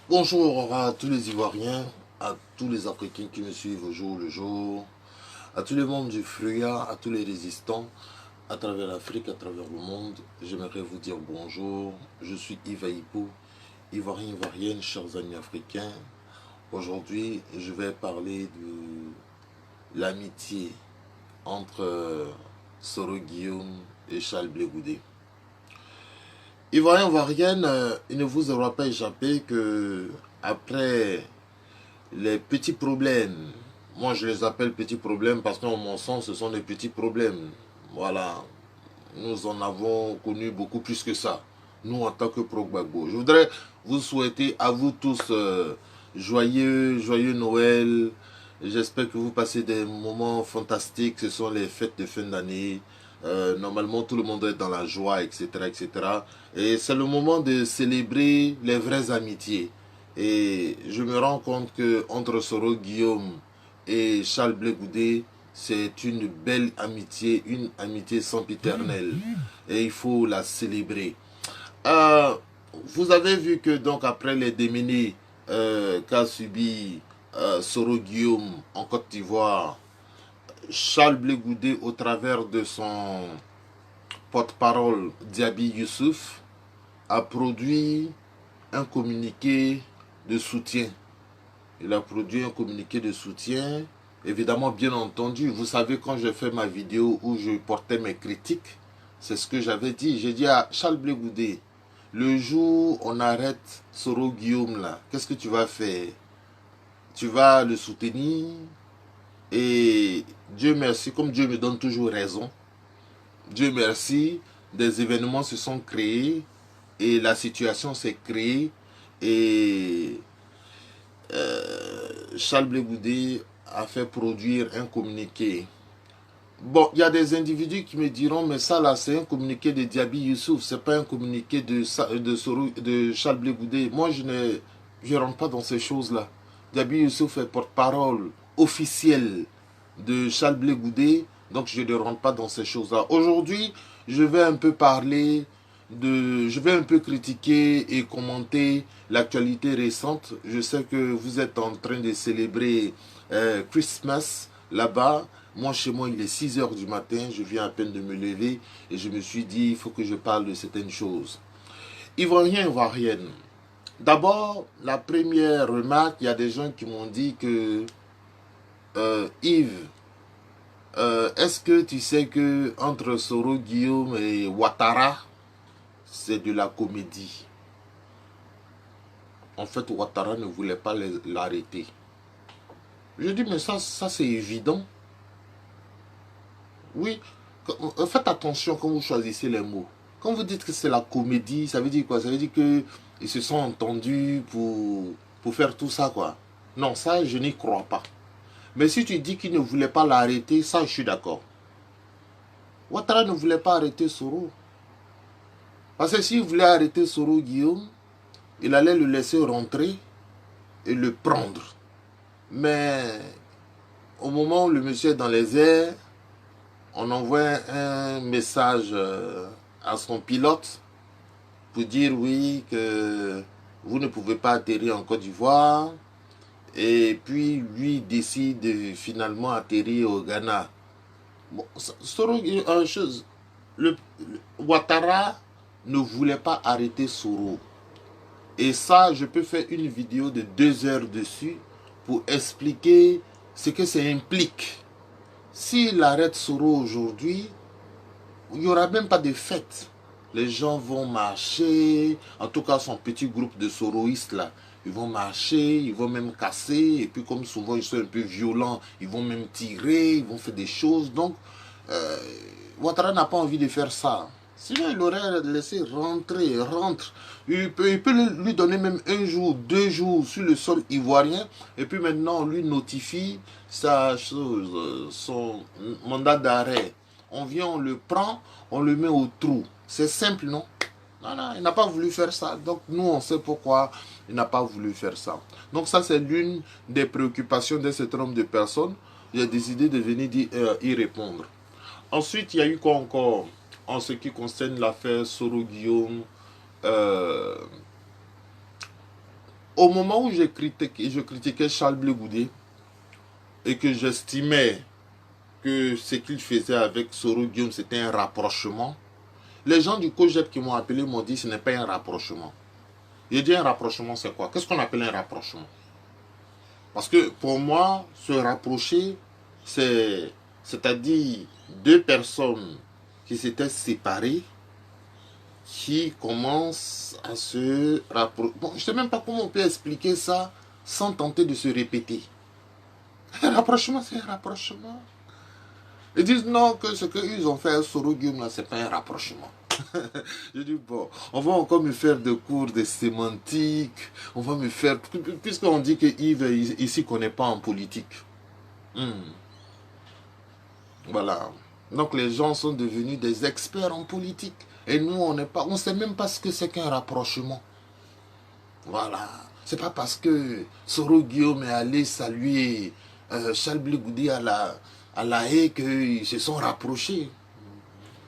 Bonjour à tous les Ivoiriens, à tous les Africains qui me suivent au jour le jour, à tous les membres du FRUA, à tous les résistants à travers l'Afrique, à travers le monde. J'aimerais vous dire bonjour. Je suis Yves Aïpou, Ivoirien, Ivoirienne, chers amis africains. Aujourd'hui, je vais parler de l'amitié entre Soro Guillaume et Charles Blé Goudé. Ivoirien, Ivoirienne, il ne vous aura pas échappé que après les petits problèmes, moi je les appelle petits problèmes parce qu'en mon sens ce sont des petits problèmes. Voilà, nous en avons connu beaucoup plus que ça, nous en tant que Pro-Gbagbo. Je voudrais vous souhaiter à vous tous joyeux Noël. J'espère que vous passez des moments fantastiques. Ce sont les fêtes de fin d'année. Normalement, tout le monde est dans la joie, etc., etc. Et c'est le moment de célébrer les vraies amitiés. Et je me rends compte que entre Soro Guillaume et Charles Blé Goudé, c'est une belle amitié, une amitié sempiternelle. Et il faut la célébrer. Euh, Vous avez vu que donc après les démenées qu'a subi Soro Guillaume en Côte d'Ivoire, Charles Blé Goudé, au travers de son porte-parole Diaby Youssouf, a produit un communiqué de soutien. Il a produit un communiqué de soutien. Évidemment, bien entendu, vous savez, quand j'ai fait ma vidéo où je portais mes critiques, c'est ce que j'avais dit. J'ai dit à Charles Blé Goudé, le jour où on arrête Soro Guillaume là, qu'est-ce que tu vas faire? Tu vas le soutenir et Dieu merci, comme Dieu me donne toujours raison, Dieu merci, des événements se sont créés et la situation s'est créée et Charles Blé Goudé a fait produire un communiqué. Bon, il y a des individus qui me diront, mais ça là, c'est un communiqué de Diaby Youssouf, c'est pas un communiqué de Charles Blé Goudé. Moi, je ne rentre pas dans ces choses-là. Diaby Youssouf est porte-parole officielle de Charles Blé Goudé, donc je ne rentre pas dans ces choses-là. Aujourd'hui, je vais un peu parler je vais un peu critiquer et commenter l'actualité récente. Je sais que vous êtes en train de célébrer Christmas là-bas. Moi, chez moi, il est 6 heures du matin, je viens à peine de me lever et je me suis dit, il faut que je parle de certaines choses. Ivoirien, Ivoirienne. D'abord, la première remarque, il y a des gens qui m'ont dit que Yves, est-ce que tu sais que entre Soro Guillaume et Ouattara, c'est de la comédie. En fait, Ouattara ne voulait pas l'arrêter. Je dis, mais ça c'est évident. Oui, faites attention quand vous choisissez les mots. Quand vous dites que c'est la comédie, ça veut dire quoi? Ça veut dire qu'ils se sont entendus pour faire tout ça, quoi. Non, ça, je n'y crois pas. Mais si tu dis qu'il ne voulait pas l'arrêter, ça, je suis d'accord. Ouattara ne voulait pas arrêter Soro. Parce que s'il voulait arrêter Soro Guillaume, il allait le laisser rentrer et le prendre. Mais au moment où le monsieur est dans les airs, on envoie un message à son pilote pour dire oui que vous ne pouvez pas atterrir en Côte d'Ivoire. Et puis lui décide de finalement atterrir au Ghana. Bon, chose, Ouattara ne voulait pas arrêter Soro. Et ça, je peux faire une vidéo de 2 heures dessus pour expliquer ce que ça implique. S'il arrête Soro aujourd'hui, il n'y aura même pas de fête. Les gens vont marcher, en tout cas son petit groupe de soroïstes là, ils vont marcher, ils vont même casser, et puis comme souvent ils sont un peu violents, ils vont même tirer, ils vont faire des choses. Donc, euh, Ouattara n'a pas envie de faire ça. Sinon, il aurait laissé rentrer, rentre. Il peut lui donner même 1 jour, 2 jours sur le sol ivoirien, et puis maintenant on lui notifie son mandat d'arrêt. On vient, on le prend, on le met au trou. C'est simple, non? Non, non, il n'a pas voulu faire ça. Donc nous, on sait pourquoi il n'a pas voulu faire ça. Donc ça, c'est l'une des préoccupations d'un certain nombre de personnes. Il a décidé de venir y répondre. Ensuite, il y a eu quoi encore en ce qui concerne l'affaire Soro Guillaume. Euh, Au moment où je critiquais Charles Blé Goudé et que j'estimais que ce qu'il faisait avec Soro Guillaume, c'était un rapprochement, les gens du COJEP qui m'ont appelé m'ont dit que ce n'est pas un rapprochement. J'ai dit un rapprochement, c'est quoi? Qu'est-ce qu'on appelle un rapprochement? Parce que pour moi, se rapprocher, c'est-à-dire deux personnes qui s'étaient séparées, qui commencent à se rapprocher. Bon, je ne sais même pas comment on peut expliquer ça sans tenter de se répéter. Un rapprochement, c'est un rapprochement. Ils disent non, que ce qu'ils ont fait à Soro Guillaume, là, c'est pas un rapprochement. Je dis, bon, on va encore me faire des cours de sémantique, on va me faire... Puisqu'on dit que Yves, il s'y connaît pas en politique. Voilà. Donc les gens sont devenus des experts en politique. Et nous, on ne sait même pas ce que c'est qu'un rapprochement. Voilà. C'est pas parce que Soro Guillaume est allé saluer Charles Blé Goudé à la haie qu'ils se sont rapprochés.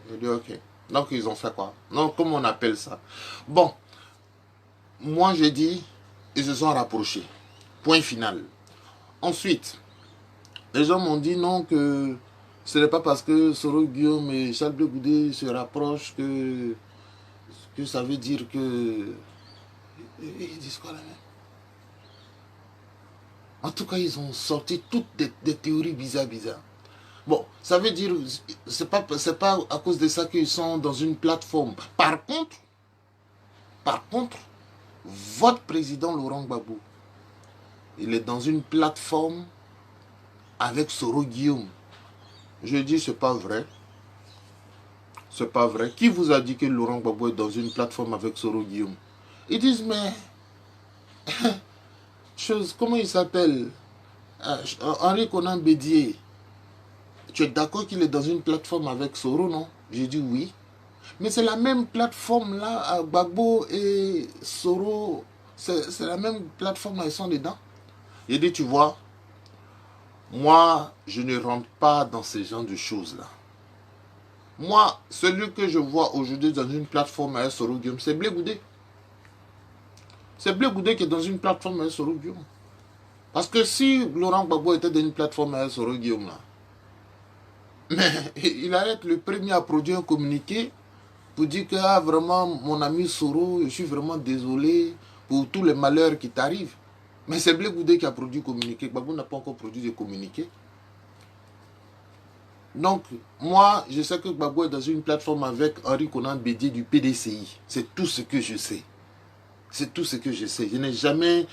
Je dis ok. Donc ils ont fait quoi? Non, comment on appelle ça? Bon, moi j'ai dit, ils se sont rapprochés. Point final. Ensuite, les gens m'ont dit non, que ce n'est pas parce que Soro Guillaume et Charles Blé Goudé se rapprochent que ça veut dire que... Ils disent quoi là même? En tout cas, ils ont sorti toutes des théories bizarres. Bon, ça veut dire, c'est pas à cause de ça qu'ils sont dans une plateforme. Par contre, votre président Laurent Gbagbo, il est dans une plateforme avec Soro Guillaume. Je dis, c'est pas vrai. C'est pas vrai. Qui vous a dit que Laurent Gbagbo est dans une plateforme avec Soro Guillaume? Ils disent, mais... comment il s'appelle? Henri Conan Bédier. Tu es d'accord qu'il est dans une plateforme avec Soro, non? J'ai dit oui. Mais c'est la même plateforme là, Gbagbo et Soro, c'est la même plateforme là, ils sont dedans. J'ai dit, tu vois, moi, je ne rentre pas dans ce genre de choses là. Moi, celui que je vois aujourd'hui dans une plateforme avec Soro Guillaume, c'est Blé Goudé. C'est Blé Goudé qui est dans une plateforme avec Soro Guillaume. Parce que si Laurent Gbagbo était dans une plateforme avec Soro Guillaume là, mais il allait être le premier à produire un communiqué pour dire que ah, vraiment mon ami Soro, je suis vraiment désolé pour tous les malheurs qui t'arrivent. Mais c'est Blé Goudé qui a produit le communiqué. Gbagbo n'a pas encore produit de communiqué. Donc, moi, je sais que Gbagbo est dans une plateforme avec Henri Conan Bédier du PDCI. C'est tout ce que je sais. C'est tout ce que je sais. Je n'ai jamais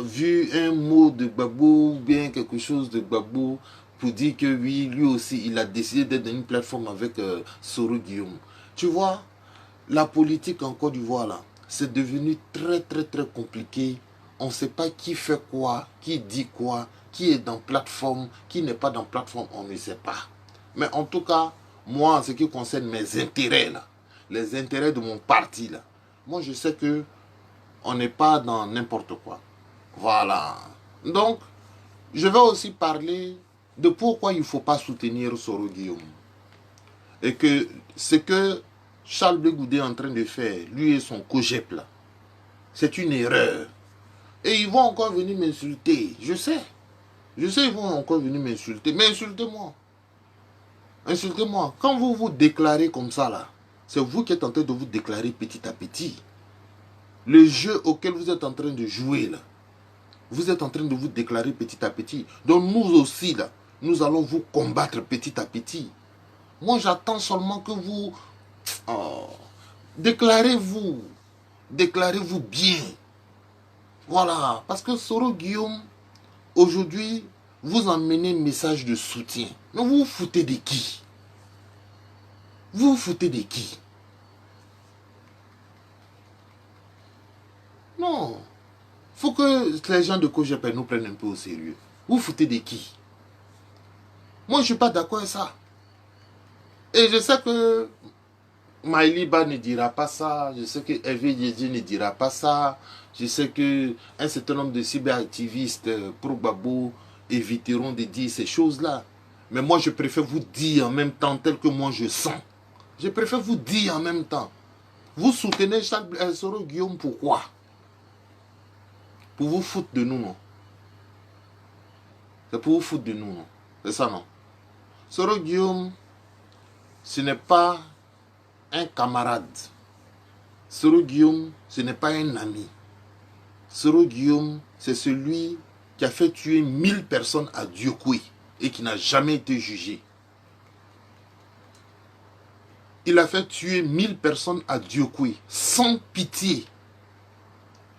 vu un mot de Gbagbo ou bien quelque chose de Gbagbo pour dire que oui, lui aussi, il a décidé d'être dans une plateforme avec Soro Guillaume. Tu vois, la politique en Côte d'Ivoire, là, c'est devenu très, très, très compliqué. On ne sait pas qui fait quoi, qui dit quoi, qui est dans plateforme, qui n'est pas dans plateforme, on ne sait pas. Mais en tout cas, moi, en ce qui concerne mes intérêts, là, les intérêts de mon parti, là, moi, je sais que on n'est pas dans n'importe quoi. Voilà. Donc, je vais aussi parler de pourquoi il ne faut pas soutenir Soro Guillaume. Et que ce que Charles Blé Goudé est en train de faire, lui et son COJEP là, c'est une erreur. Et ils vont encore venir m'insulter. Je sais, ils vont encore venir m'insulter. Mais insultez-moi. Insultez-moi. Quand vous vous déclarez comme ça là, c'est vous qui êtes en train de vous déclarer petit à petit. Le jeu auquel vous êtes en train de jouer là, vous êtes en train de vous déclarer petit à petit. Donc nous aussi là, nous allons vous combattre petit à petit. Moi j'attends seulement que vous... Oh, déclarez-vous. Déclarez-vous bien. Voilà. Parce que Soro Guillaume, aujourd'hui, vous emmenez un message de soutien. Mais vous vous foutez de qui? Vous vous foutez de qui? Non. Il faut que les gens de COJEP nous prennent un peu au sérieux. Vous vous foutez de qui? Moi, je ne suis pas d'accord avec ça. Et je sais que Maïliba ne dira pas ça. Je sais que Hervé Diédié ne dira pas ça. Je sais qu'un certain nombre de cyberactivistes pour Gbagbo éviteront de dire ces choses-là. Mais moi, je préfère vous dire en même temps tel que moi je sens. Je préfère vous dire en même temps. Vous soutenez Soro Guillaume, pourquoi? pour vous foutre de nous, non? C'est pour vous foutre de nous, non? C'est ça, non? Soro Guillaume, ce n'est pas un camarade. Soro Guillaume, ce n'est pas un ami. Soro Guillaume, c'est celui qui a fait tuer 1000 personnes à Diokoué et qui n'a jamais été jugé. Il a fait tuer 1000 personnes à Diokoué sans pitié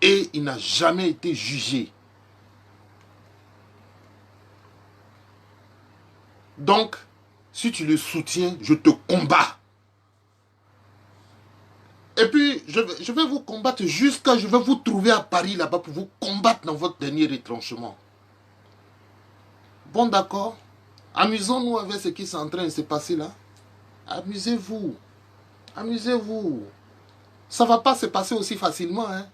et il n'a jamais été jugé. Donc, si tu le soutiens, je te combats. Et puis, je vais vous combattre jusqu'à... Je vais vous trouver à Paris là-bas pour vous combattre dans votre dernier retranchement. Bon, d'accord. Amusons-nous avec ce qui est en train de se passer là. Amusez-vous. Amusez-vous. Ça ne va pas se passer aussi facilement, hein.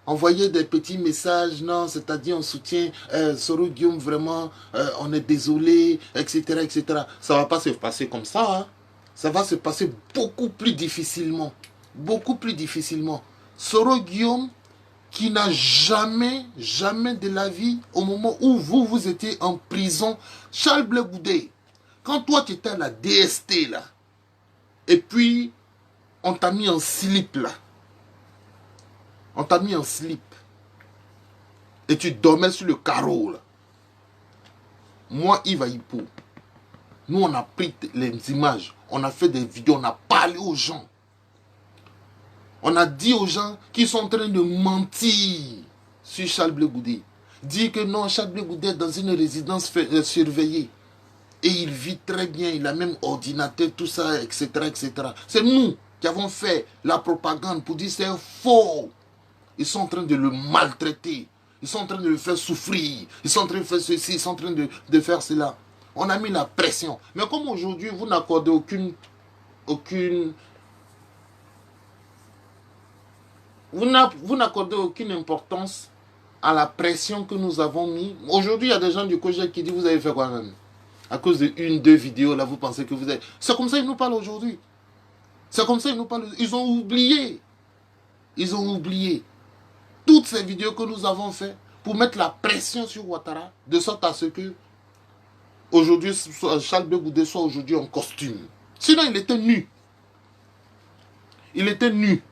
Envoyer des petits messages, non, c'est-à-dire on soutient Soro Guillaume, vraiment, on est désolé, etc., etc. Ça ne va pas se passer comme ça, hein. Ça va se passer beaucoup plus difficilement. Beaucoup plus difficilement. Soro Guillaume, qui n'a jamais, jamais de la vie, au moment où vous étiez en prison, Charles Blé Goudé, quand toi tu étais à la DST là, et puis on t'a mis en slip là, on t'a mis en slip, et tu dormais sur le carreau là. Moi, Yves Aïpo, nous on a pris les images, on a fait des vidéos, on a parlé aux gens. On a dit aux gens qui sont en train de mentir sur Charles Blé Goudé. Dire que non, Charles Blé Goudé est dans une résidence surveillée. Et il vit très bien, il a même ordinateur, tout ça, etc., etc. C'est nous qui avons fait la propagande pour dire c'est faux. Ils sont en train de le maltraiter. Ils sont en train de le faire souffrir. Ils sont en train de faire ceci, ils sont en train de faire cela. On a mis la pression. Mais comme aujourd'hui, vous n'accordez vous n'accordez aucune importance à la pression que nous avons mis. Aujourd'hui, il y a des gens du COJEC qui disent, vous avez fait quoi même? À cause de une, deux vidéos, là, vous pensez que vous êtes... C'est comme ça qu'ils nous parlent aujourd'hui. C'est comme ça qu'ils nous parlent. Ils ont oublié. Ils ont oublié toutes ces vidéos que nous avons faites pour mettre la pression sur Ouattara, de sorte à ce que aujourd'hui, Charles Blé Goudé soit aujourd'hui en costume. Sinon, il était nu. Il était nu.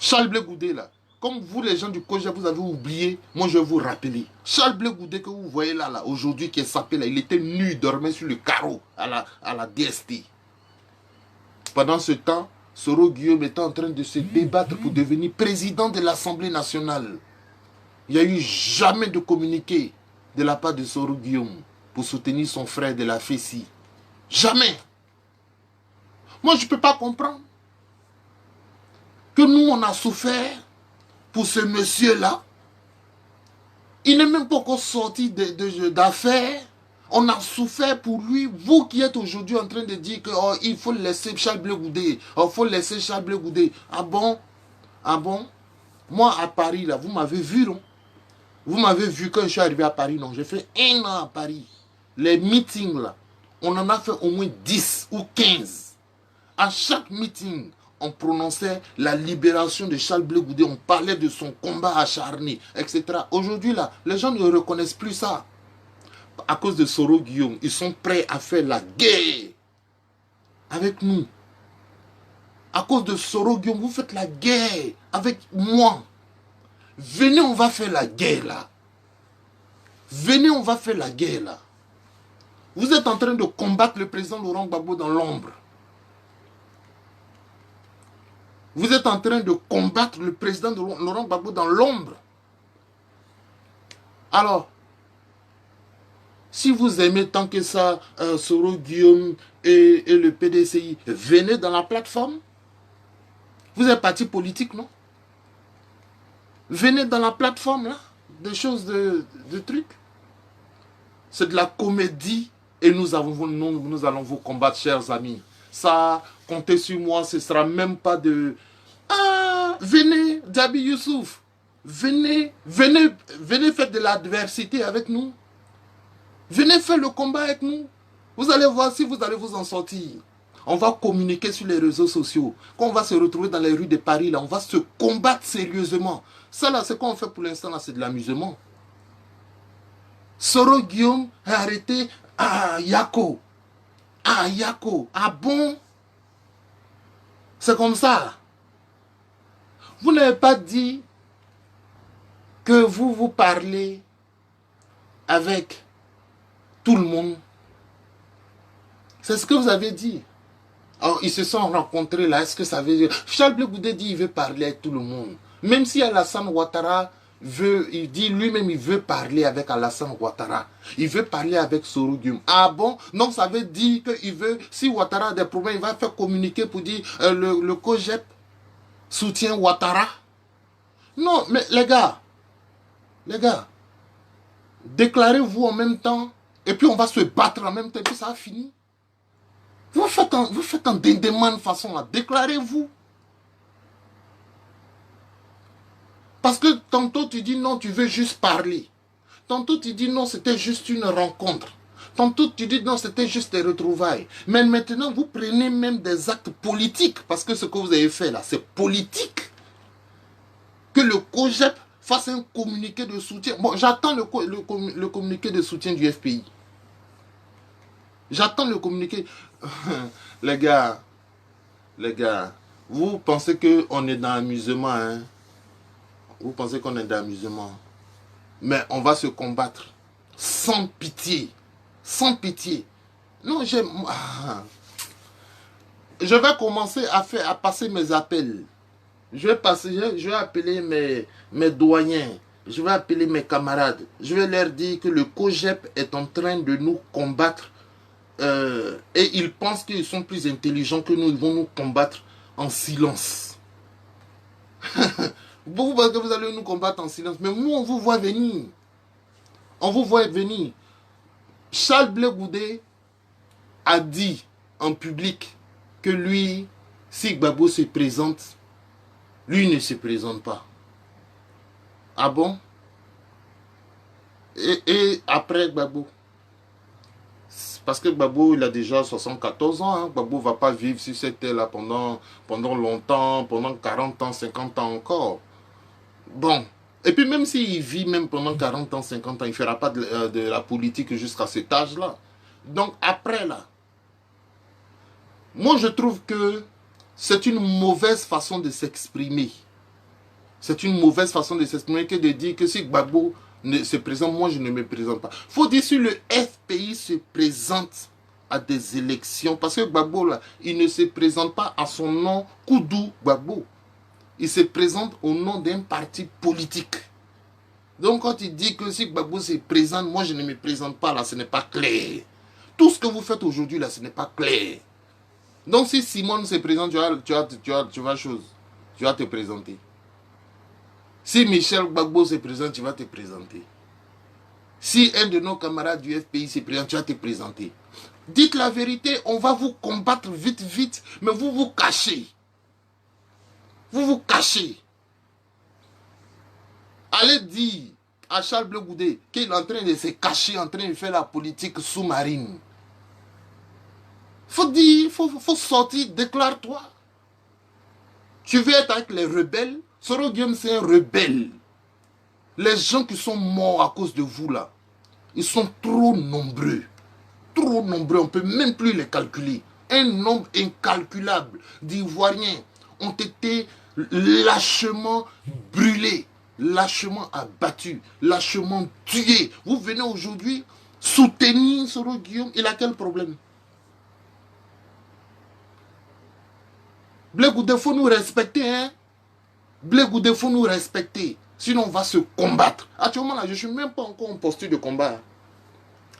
Charles Blé Goudé, là, comme vous les gens du COJEC, vous avez oublié, moi je vais vous rappeler. Charles Blé Goudé que vous voyez là, aujourd'hui qui est sapé là, il était nu, il dormait sur le carreau à la DST. Pendant ce temps, Soro Guillaume était en train de se débattre pour devenir président de l'Assemblée nationale. Il n'y a eu jamais de communiqué de la part de Soro Guillaume pour soutenir son frère de la FESI. Jamais. Moi je ne peux pas comprendre que nous, on a souffert pour ce monsieur-là. Il n'est même pas encore sorti d'affaires. On a souffert pour lui. Vous qui êtes aujourd'hui en train de dire qu'il faut laisser Charles Blé Goudé. Il faut laisser Charles Blé Goudé. Ah bon? Ah bon? Moi, à Paris, là, vous m'avez vu, non? Vous m'avez vu quand je suis arrivé à Paris, non? J'ai fait 1 an à Paris. Les meetings, là, on en a fait au moins 10 ou 15. À chaque meeting, on prononçait la libération de Charles Blé Goudé, on parlait de son combat acharné, etc. Aujourd'hui, là, les gens ne reconnaissent plus ça. À cause de Soro Guillaume, ils sont prêts à faire la guerre avec nous. À cause de Soro Guillaume, vous faites la guerre avec moi. Venez, on va faire la guerre là. Venez, on va faire la guerre là. Vous êtes en train de combattre le président Laurent Gbagbo dans l'ombre. Vous êtes en train de combattre le président de Laurent Gbagbo dans l'ombre. Alors, si vous aimez tant que ça, Soro Guillaume et le PDCI, venez dans la plateforme. Vous êtes parti politique, non? Venez dans la plateforme, là, des choses de trucs. C'est de la comédie et nous allons vous combattre, chers amis. Ça, comptez sur moi, ce ne sera même pas de... Ah, venez, Djabi Youssouf, venez faire de l'adversité avec nous. Venez faire le combat avec nous. Vous allez voir si vous allez vous en sortir. On va communiquer sur les réseaux sociaux. Quand on va se retrouver dans les rues de Paris, là, on va se combattre sérieusement. Ça, là, c'est quoi on fait pour l'instant, là, c'est de l'amusement. Soro Guillaume a arrêté Yako. Yako. Ah bon? C'est comme ça. Vous n'avez pas dit que vous parlez avec tout le monde. C'est ce que vous avez dit. Alors, ils se sont rencontrés là. Est-ce que ça veut dire... Charles Blé Goudé dit qu'il veut parler avec tout le monde. Même si Alassane Ouattara veut... Il dit lui-même il veut parler avec Alassane Ouattara. Il veut parler avec Soro Guillaume. Ah bon? Non, ça veut dire qu'il veut... Si Ouattara a des problèmes, il va faire communiquer pour dire le COGEP soutient Ouattara. Non, mais les gars, déclarez-vous en même temps. Et puis on va se battre en même temps. Et puis ça a fini. Vous faites un déndéman de façon là. Déclarez-vous. Parce que tantôt tu dis non, tu veux juste parler. Tantôt tu dis non, c'était juste une rencontre. Tantôt tu dis non, c'était juste des retrouvailles. Mais maintenant vous prenez même des actes politiques. Parce que ce que vous avez fait là, c'est politique. Que le COGEP fasse un communiqué de soutien. Bon, j'attends le communiqué de soutien du FPI. J'attends le communiqué. Les gars, vous pensez qu'on est dans l'amusement, hein? Vous pensez qu'on est dans l'amusement. Mais on va se combattre sans pitié. Sans pitié. Non, je vais commencer à passer mes appels. Je vais appeler mes doyens. Je vais appeler mes camarades. Je vais leur dire que le COGEP est en train de nous combattre. Et ils pensent qu'ils sont plus intelligents que nous. Ils vont nous combattre en silence. Vous pensez que vous allez nous combattre en silence. Mais nous, on vous voit venir. On vous voit venir. Charles Blé Goudé a dit en public que lui, si Gbagbo se présente, lui ne se présente pas. Ah bon? Et après Gbagbo? Parce que Gbagbo, il a déjà 74 ans. Hein. Gbagbo ne va pas vivre sur cette terre-là pendant longtemps, pendant 40 ans, 50 ans encore. Bon. Et puis même s'il vit même pendant 40 ans, 50 ans, il ne fera pas de la politique jusqu'à cet âge-là. Donc après là, moi je trouve que c'est une mauvaise façon de s'exprimer. C'est une mauvaise façon de s'exprimer que de dire que si Gbagbo se présente, moi je ne me présente pas. Il faut dire si le FPI se présente à des élections, parce que Gbagbo là, il ne se présente pas à son nom Koudou Gbagbo. Il se présente au nom d'un parti politique. Donc quand il dit que si Gbagbo se présente, moi je ne me présente pas là, ce n'est pas clair. Tout ce que vous faites aujourd'hui là, ce n'est pas clair. Donc si Simone se présente, tu vas te présenter. Si Michel Gbagbo se présente, tu vas te présenter. Si un de nos camarades du FPI se présente, tu vas te présenter. Dites la vérité, on va vous combattre vite, vite, mais vous vous cachez. Vous vous cachez. Allez dire à Charles Blé Goudé qu'il est en train de se cacher, en train de faire la politique sous-marine. Faut dire, faut sortir, déclare-toi. Tu veux être avec les rebelles? Soro Guillaume, c'est un rebelle. Les gens qui sont morts à cause de vous là, ils sont trop nombreux. Trop nombreux, on ne peut même plus les calculer. Un nombre incalculable d'Ivoiriens ont été lâchement brûlés, lâchement abattus, lâchement tués. Vous venez aujourd'hui soutenir Soro Guillaume, il a quel problème? Blé Goudé, il faut nous respecter, hein? Blé Goudé, il faut nous respecter. Sinon, on va se combattre. Actuellement, là, je ne suis même pas encore en posture de combat.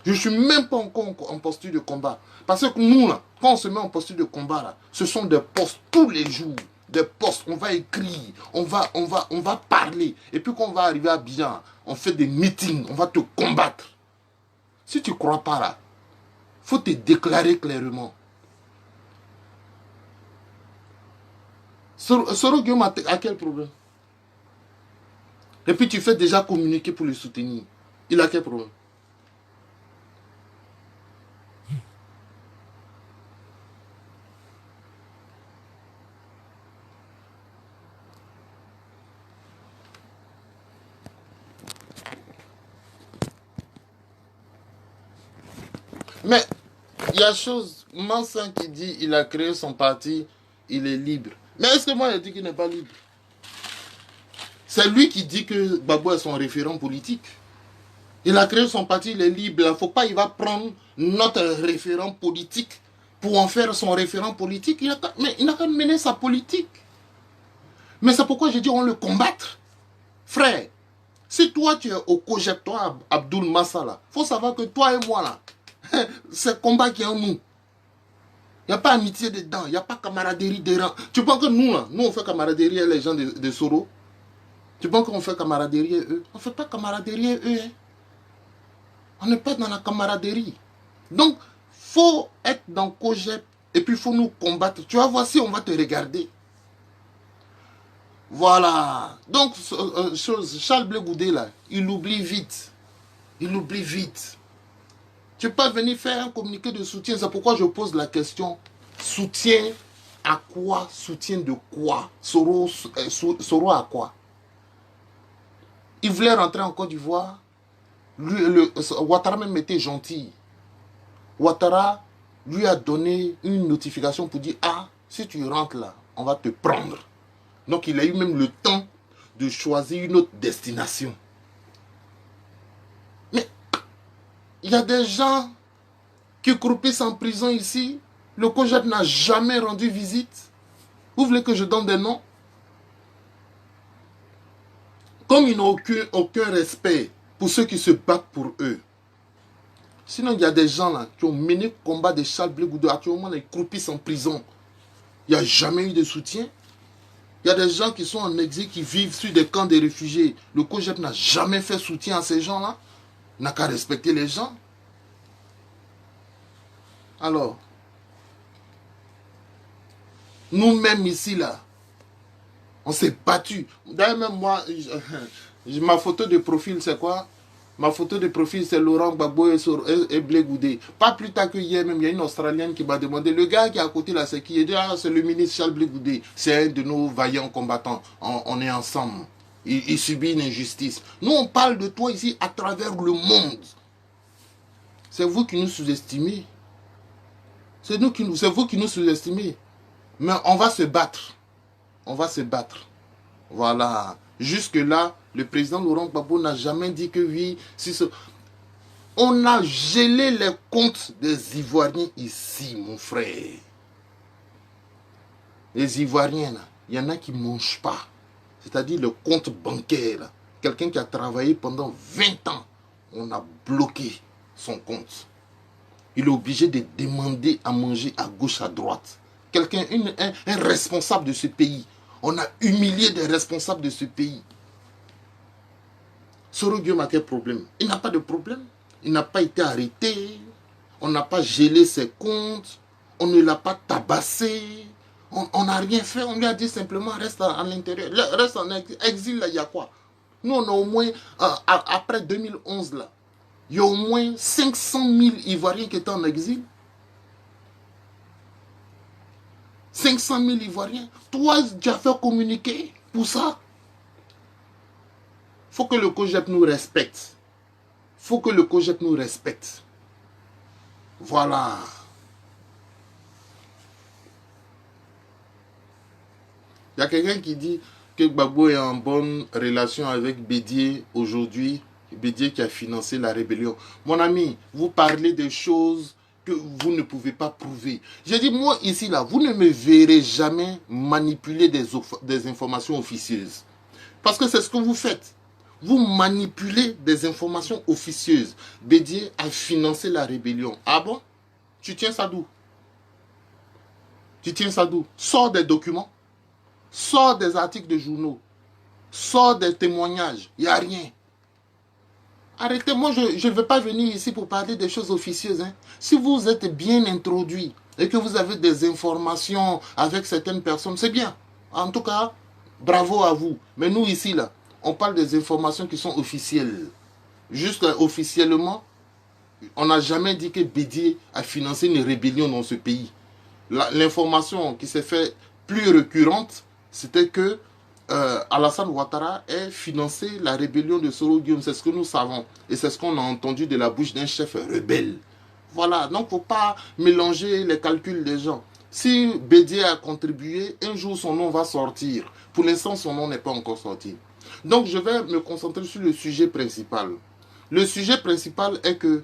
Je ne suis même pas encore en posture de combat. Parce que nous, là, quand on se met en posture de combat, là, ce sont des postes tous les jours. Des postes, on va écrire, on va parler. Et puis quand on va arriver à Abidjan, on fait des meetings, on va te combattre. Si tu ne crois pas là, il faut te déclarer clairement. Soro Guillaume a quel problème? Et puis tu fais déjà communiquer pour le soutenir. Il a quel problème? Mais il y a chose, Mansan qui dit il a créé son parti, il est libre. Mais est-ce que moi je dis qu'il n'est pas libre? C'est lui qui dit que Gbagbo est son référent politique. Il a créé son parti, il est libre. Il ne faut pas, il va prendre notre référent politique pour en faire son référent politique. Mais il n'a qu'à mener sa politique. Mais c'est pourquoi j'ai dit on le combattre. Frère, si toi tu es au COJEP, toi Abdoul Massala, il faut savoir que toi et moi là, c'est le combat qui est en nous. Il n'y a pas amitié dedans, il n'y a pas camaraderie dedans. Tu penses que nous là, nous on fait camaraderie avec les gens de Soro? Tu penses qu'on fait camaraderie avec eux? On ne fait pas camaraderie avec eux. Hein? On n'est pas dans la camaraderie. Donc, il faut être dans COJEP et puis il faut nous combattre. Tu vas voir si on va te regarder. Voilà. Donc, Charles Blé Goudé, là, il oublie vite. Il oublie vite. Tu peux pas venir faire un communiqué de soutien. C'est pourquoi je pose la question. Soutien à quoi? Soutien de quoi? Soro à quoi? Il voulait rentrer en Côte d'Ivoire. Ouattara même était gentil. Ouattara lui a donné une notification pour dire, ah, si tu rentres là, on va te prendre. Donc il a eu même le temps de choisir une autre destination. Mais il y a des gens qui croupissent en prison ici. Le COJEP n'a jamais rendu visite. Vous voulez que je donne des noms? Comme ils n'ont aucun respect pour ceux qui se battent pour eux. Sinon, il y a des gens là qui ont mené le combat de Charles Blé Goudé. Actuellement, ils croupissent en prison. Il n'y a jamais eu de soutien. Il y a des gens qui sont en exil, qui vivent sur des camps de réfugiés. Le COJEP n'a jamais fait soutien à ces gens-là. Il n'a qu'à respecter les gens. Alors, nous-mêmes ici, là, on s'est battu. D'ailleurs, même moi, ma photo de profil, c'est quoi? Ma photo de profil, c'est Laurent Gbagbo et Blé Goudé. Pas plus tard que hier, même, il y a une Australienne qui m'a demandé, le gars qui est à côté là, c'est qui? Il dit, ah, c'est le ministre Charles Blé Goudé. C'est un de nos vaillants combattants. On est ensemble. Il subit une injustice. Nous, on parle de toi ici à travers le monde. C'est vous qui nous sous-estimez. C'est vous qui nous sous-estimez. Mais on va se battre. On va se battre. Voilà. Jusque-là, le président Laurent Gbagbo n'a jamais dit que oui. On a gelé les comptes des Ivoiriens ici, mon frère. Les Ivoiriens, il y en a qui ne mangent pas. C'est-à-dire le compte bancaire. Quelqu'un qui a travaillé pendant 20 ans, on a bloqué son compte. Il est obligé de demander à manger à gauche, à droite. Quelqu'un, un responsable de ce pays. On a humilié des responsables de ce pays. Soro Guillaume a quel problème? Il n'a pas de problème. Il n'a pas été arrêté. On n'a pas gelé ses comptes. On ne l'a pas tabassé. On n'a rien fait. On lui a dit simplement reste à l'intérieur. Reste en exil, là, il y a quoi? Nous, on a au moins, après 2011, là, il y a au moins 500 000 Ivoiriens qui étaient en exil. 500 000 Ivoiriens. Toi, tu as fait communiquer pour ça. Il faut que le COJEP nous respecte. Il faut que le COJEP nous respecte. Voilà. Il y a quelqu'un qui dit que Gbagbo est en bonne relation avec Bédié aujourd'hui. Bédié qui a financé la rébellion. Mon ami, vous parlez des choses que vous ne pouvez pas prouver. J'ai dit, moi ici, là, vous ne me verrez jamais manipuler des informations officieuses. Parce que c'est ce que vous faites. Vous manipulez des informations officieuses. Bédié a financé la rébellion. Ah bon? Tu tiens ça d'où? Tu tiens ça d'où? Sors des documents. Sors des articles de journaux. Sors des témoignages. Il n'y a rien. Arrêtez, moi je ne veux pas venir ici pour parler des choses officieuses. Hein. Si vous êtes bien introduit et que vous avez des informations avec certaines personnes, c'est bien. En tout cas, bravo à vous. Mais nous ici, là, on parle des informations qui sont officielles. Juste officiellement, on n'a jamais dit que Bédié a financé une rébellion dans ce pays. L'information qui s'est fait plus récurrente, c'était que Alassane Ouattara ait financé la rébellion de Soro Guillaume. C'est ce que nous savons. Et c'est ce qu'on a entendu de la bouche d'un chef rebelle. Voilà, donc il ne faut pas mélanger les calculs des gens. Si Bédier a contribué, un jour son nom va sortir. Pour l'instant, son nom n'est pas encore sorti. Donc je vais me concentrer sur le sujet principal. Le sujet principal est que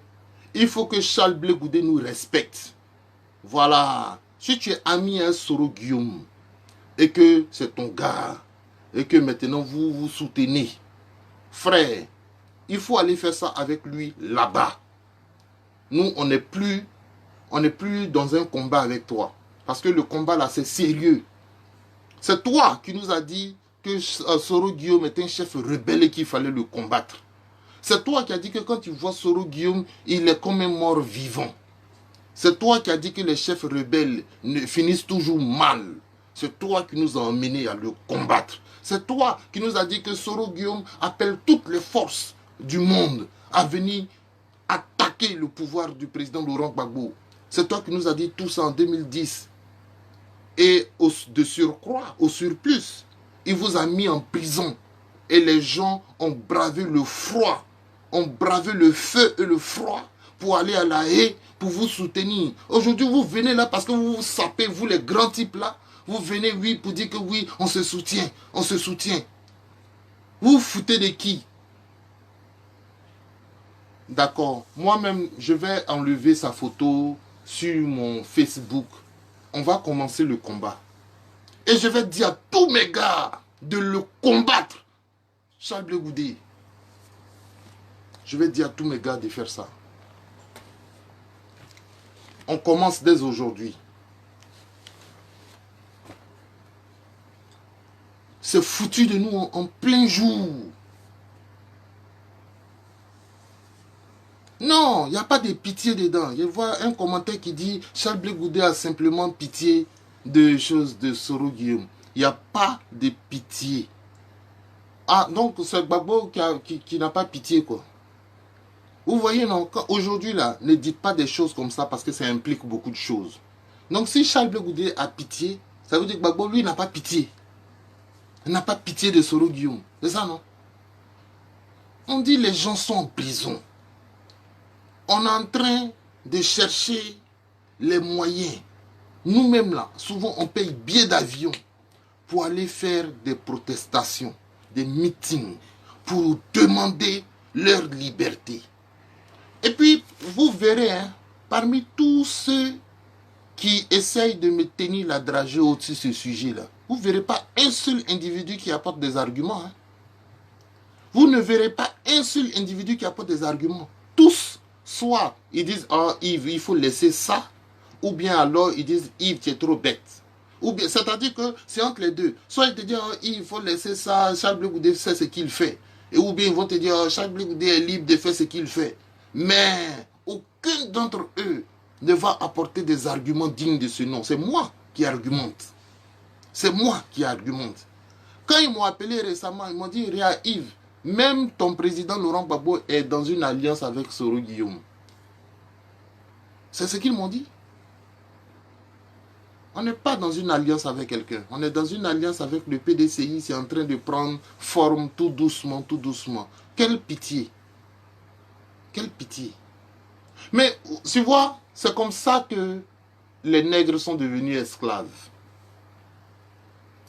il faut que Charles Blé Goudé nous respecte. Voilà. Si tu es ami à Soro Guillaume et que c'est ton gars et que maintenant vous vous soutenez, frère, il faut aller faire ça avec lui là-bas. Nous, on n'est plus dans un combat avec toi. Parce que le combat là, c'est sérieux. C'est toi qui nous as dit que Soro Guillaume est un chef rebelle et qu'il fallait le combattre. C'est toi qui as dit que quand tu vois Soro Guillaume, il est comme un mort vivant. C'est toi qui as dit que les chefs rebelles finissent toujours mal. C'est toi qui nous as emmenés à le combattre. C'est toi qui nous as dit que Soro Guillaume appelle toutes les forces du monde à venir attaquer le pouvoir du président Laurent Gbagbo. C'est toi qui nous as dit tout ça en 2010. Et de surcroît, au surplus, il vous a mis en prison. Et les gens ont bravé le froid, ont bravé le feu et le froid pour aller à La Haye, pour vous soutenir. Aujourd'hui, vous venez là parce que vous vous sapez, vous les grands types là. Vous venez, oui, pour dire que oui, on se soutient, on se soutient. Vous vous foutez de qui? D'accord. Moi-même, je vais enlever sa photo sur mon Facebook. On va commencer le combat. Et je vais dire à tous mes gars de le combattre. Charles Blé Goudé. Je vais dire à tous mes gars de faire ça. On commence dès aujourd'hui. C'est foutu de nous en plein jour. Non, il n'y a pas de pitié dedans. Je vois un commentaire qui dit Charles Blé Goudé a simplement pitié de choses de Soro Guillaume. Il n'y a pas de pitié. Ah, donc c'est Gbagbo qui n'a pas pitié, quoi. Vous voyez, non, aujourd'hui, là, ne dites pas des choses comme ça parce que ça implique beaucoup de choses. Donc, si Charles Blé Goudé a pitié, ça veut dire que Gbagbo, lui, n'a pas pitié. Il n'a pas pitié de Soro Guillaume. C'est ça, non? On dit les gens sont en prison. On est en train de chercher les moyens. Nous-mêmes, là, souvent, on paye billet d'avion pour aller faire des protestations, des meetings, pour demander leur liberté. Et puis, vous verrez, hein, parmi tous ceux qui essayent de me tenir la dragée au-dessus de ce sujet-là, vous ne verrez pas un seul individu qui apporte des arguments. Hein. Vous ne verrez pas un seul individu qui apporte des arguments. Tous, soit ils disent, oh Yves, il faut laisser ça, ou bien alors ils disent, Yves, tu es trop bête. Ou bien, c'est-à-dire que c'est entre les deux. Soit ils te disent, oh, Yves, il faut laisser ça, Charles Blé Goudé sait ce qu'il fait. Et ou bien ils vont te dire, oh, Charles Blé Goudé est libre de faire ce qu'il fait. Mais aucun d'entre eux ne va apporter des arguments dignes de ce nom. C'est moi qui argumente. C'est moi qui argumente. Quand ils m'ont appelé récemment, ils m'ont dit, Réa Yves, même ton président Laurent Gbagbo est dans une alliance avec Soro Guillaume. C'est ce qu'ils m'ont dit. On n'est pas dans une alliance avec quelqu'un. On est dans une alliance avec le PDCI. C'est en train de prendre forme tout doucement, tout doucement. Quelle pitié. Quelle pitié. Mais, tu vois, c'est comme ça que les nègres sont devenus esclaves.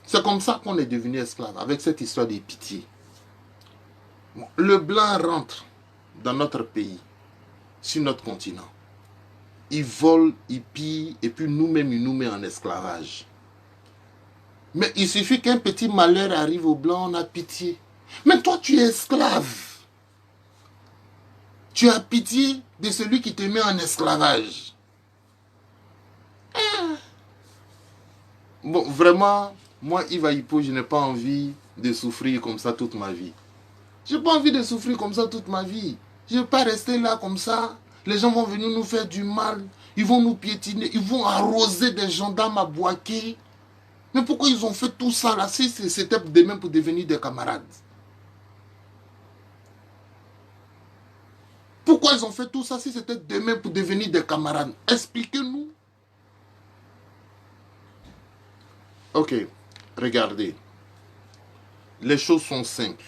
C'est comme ça qu'on est devenu esclave, avec cette histoire de pitié. Le blanc rentre dans notre pays, sur notre continent. Il vole, il pille, et puis nous-mêmes, il nous met en esclavage. Mais il suffit qu'un petit malheur arrive au blanc, on a pitié. Mais toi, tu es esclave. Tu as pitié de celui qui te met en esclavage. Bon, vraiment, moi, Yves Hippo, je n'ai pas envie de souffrir comme ça toute ma vie. Je n'ai pas envie de souffrir comme ça toute ma vie. Je ne vais pas rester là comme ça. Les gens vont venir nous faire du mal. Ils vont nous piétiner. Ils vont arroser des gendarmes à Boaké. Mais pourquoi ils ont fait tout ça là? Si c'était demain pour devenir des camarades. Pourquoi ils ont fait tout ça si c'était demain pour devenir des camarades? Expliquez-nous. Ok, regardez. Les choses sont simples.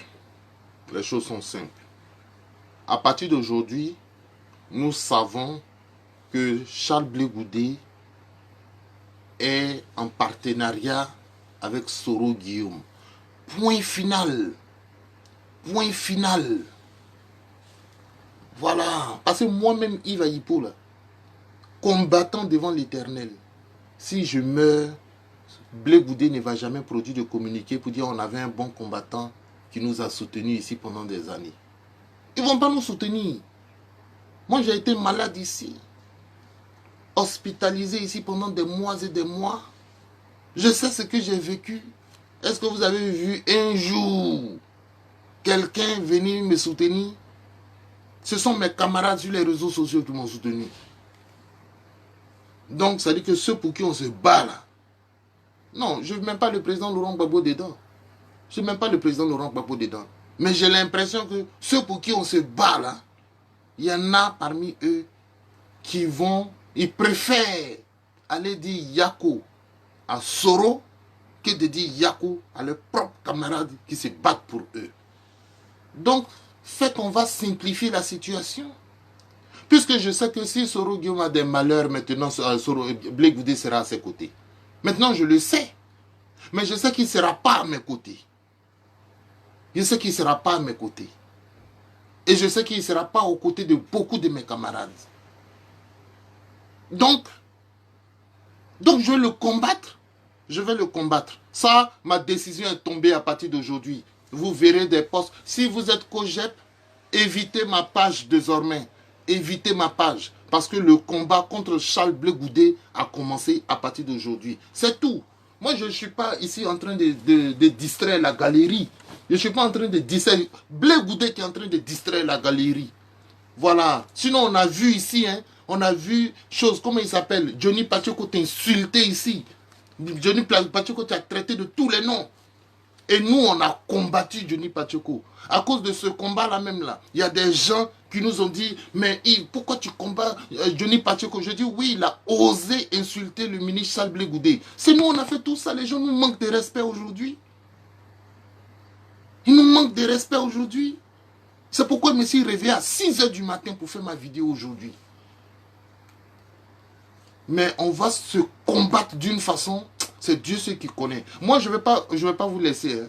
Les choses sont simples. À partir d'aujourd'hui, nous savons que Charles Blé Goudé est en partenariat avec Soro Guillaume. Point final. Point final. Voilà. Parce que moi-même, Yves Ayipo, là, combattant devant l'Éternel, si je meurs, Blé Goudé ne va jamais produire de communiqué pour dire on avait un bon combattant qui nous a soutenus ici pendant des années. Ils ne vont pas nous soutenir. Moi, j'ai été malade ici, hospitalisé ici pendant des mois et des mois. Je sais ce que j'ai vécu. Est-ce que vous avez vu un jour quelqu'un venir me soutenir? Ce sont mes camarades sur les réseaux sociaux qui m'ont soutenu. Donc, ça dit que ceux pour qui on se bat là, non, je ne veux même pas le président Laurent Gbagbo dedans. Je ne veux même pas le président Laurent Gbagbo dedans. Mais j'ai l'impression que ceux pour qui on se bat là, il y en a parmi eux qui vont, ils préfèrent aller dire Yako à Soro que de dire Yako à leurs propres camarades qui se battent pour eux. Donc, fait qu'on va simplifier la situation. Puisque je sais que si Soro Guillaume a des malheurs, maintenant Blé Goudé sera à ses côtés. Maintenant, je le sais. Mais je sais qu'il ne sera pas à mes côtés. Je sais qu'il ne sera pas à mes côtés. Et je sais qu'il ne sera pas aux côtés de beaucoup de mes camarades. Donc, je vais le combattre. Je vais le combattre. Ça, ma décision est tombée à partir d'aujourd'hui. Vous verrez des posts. Si vous êtes COJEP, évitez ma page désormais. Évitez ma page. Parce que le combat contre Charles Blé Goudé a commencé à partir d'aujourd'hui. C'est tout. Moi, je ne suis pas ici en train de distraire la galerie. Je ne suis pas en train de distraire. Blé Goudé qui est en train de distraire la galerie. Voilà. Sinon, on a vu ici, hein, on a vu choses, comment il s'appelle? Johnny Pacheco t'insulté ici. Johnny Pacheco t'a traité de tous les noms. Et nous, on a combattu Johnny Pacheco. À cause de ce combat-là même là, il y a des gens qui nous ont dit, mais Yves, pourquoi tu combats Johnny Pacheco? Je dis, oui, il a osé insulter le ministre Charles Blé Goudé. C'est nous, on a fait tout ça. Les gens nous manquent de respect aujourd'hui. Ils nous manquent de respect aujourd'hui. C'est pourquoi je me suis réveillé à 6 h du matin pour faire ma vidéo aujourd'hui. Mais on va se combattre d'une façon, c'est Dieu ce qui connaît. Moi, je ne vais pas vous laisser. Hein.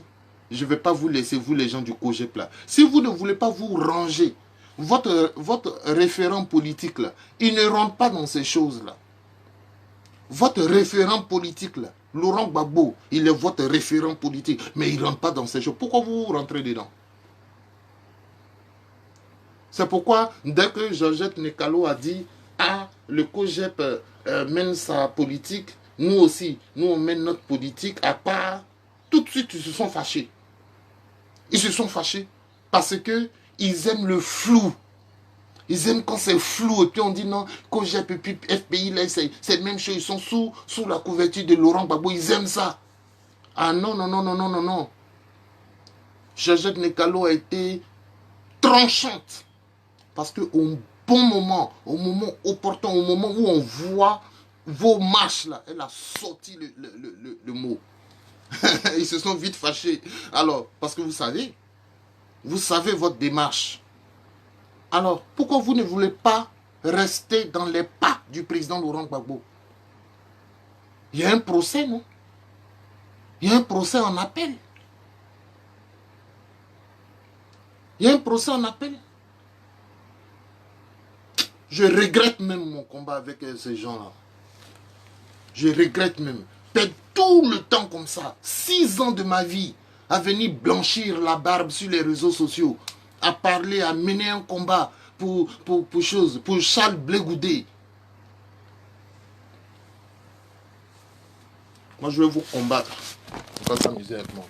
Je ne vais pas vous laisser, vous les gens du COJEP là. Si vous ne voulez pas vous ranger, votre référent politique là, il ne rentre pas dans ces choses-là. Votre référent politique là, Laurent Gbagbo, il est votre référent politique, mais il ne rentre pas dans ces choses. Pourquoi vous rentrez dedans? C'est pourquoi, dès que Georgette Nekalo a dit, ah, le COJEP mène sa politique, nous aussi, nous on mène notre politique à part, tout de suite ils se sont fâchés. Ils se sont fâchés parce que ils aiment le flou. Ils aiment quand c'est flou et puis on dit non, COJEP et puis FPI, c'est la même chose, ils sont sous la couverture de Laurent Gbagbo, ils aiment ça. Ah non, non, non, non, non, non, non. Georgette Nekalo a été tranchante. Parce qu'au bon moment, au moment opportun, au moment où on voit vos marches là, elle a sorti le mot. Ils se sont vite fâchés. Alors, parce que vous savez votre démarche. Alors, pourquoi vous ne voulez pas rester dans les pas du président Laurent Gbagbo? Il y a un procès, non? Il y a un procès en appel. Il y a un procès en appel. Je regrette même mon combat avec ces gens-là. Je regrette même. Perdre tout le temps comme ça, 6 ans de ma vie, à venir blanchir la barbe sur les réseaux sociaux, à parler, à mener un combat pour Charles Blé Goudé. Moi, je vais vous combattre. On va s'amuser avec moi.